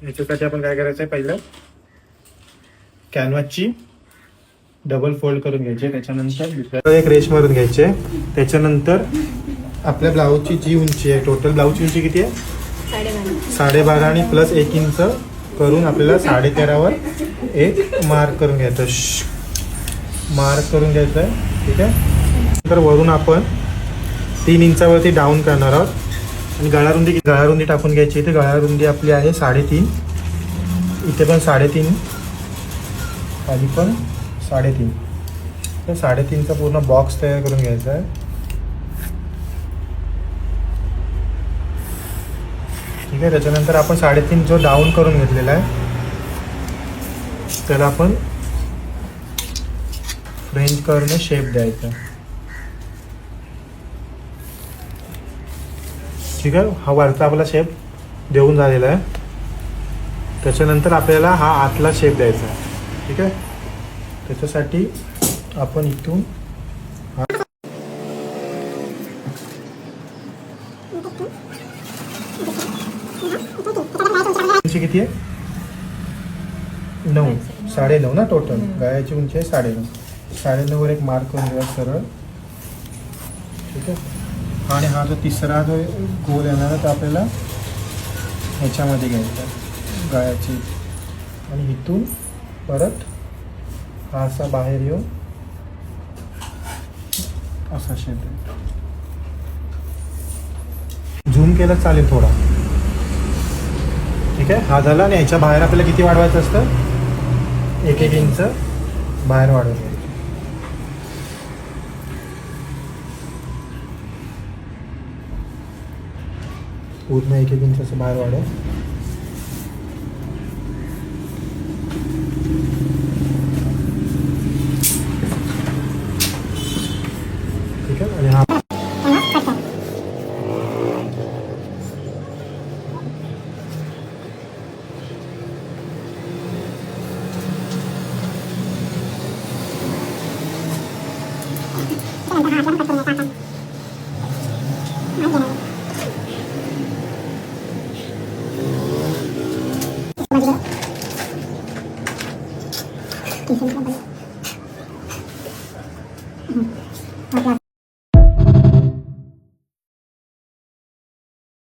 याच्यासाठी आपण काय करायचं आहे, पहिलं कॅनव्हासची डबल फोल्ड करून घ्यायचे, त्याच्यानंतर एक रेश मारून घ्यायचे. त्याच्यानंतर आपल्या ब्लाऊजची जी उंची आहे, टोटल ब्लाऊजची उंची किती आहे? 12.5 आणि प्लस 1 इंच करून आपल्याला 13.5वर एक मार्क करून घ्यायचं. मार्क करून घ्यायचं आहे. ठीक आहे. तर वरून आपण 3 इंचावरती डाऊन करणार आहोत. आणि गळारुंदी टाकून घ्यायची. इथे गळारुंदी आपली आहे 3.5. इथे पण 3.5, खाली पण 3.5. तर 3.5चा पूर्ण बॉक्स तयार करून घ्यायचा आहे. ठीक आहे. त्याच्यानंतर आपण 3.5 जो डाऊन करून घेतलेला आहे त्याला आपण फ्रेंच कर्वने शेप द्यायचा. ठीक आहे. हा वरचा आपला शेप देऊन झालेला आहे. त्याच्यानंतर आपल्याला हा आतला शेप द्यायचा आहे. ठीक आहे. त्याच्यासाठी आपण इथून उंची किती आहे? 9, 9.5 ना टोटल. गळ्याची उंची आहे 9.5. 9.5वर एक मार्क करून घ्या सरळ. ठीक आहे. आणि हा जो तिसरा जो गोल येणार तो आपल्याला ह्याच्यामध्ये घ्यायचा गळ्याची. आणि इथून परत हा असा बाहेर येऊन असा शेप आहे. झूम केलं चालेल थोडा. ठीक आहे. हा झाला. आणि याच्या बाहेर आपल्याला किती वाढवायचं असतं? 1 इंच बाहेर वाढवायचं. पूर्ण 1 इंच असं बाहेर वाढव. ठीक आहे. आणि हा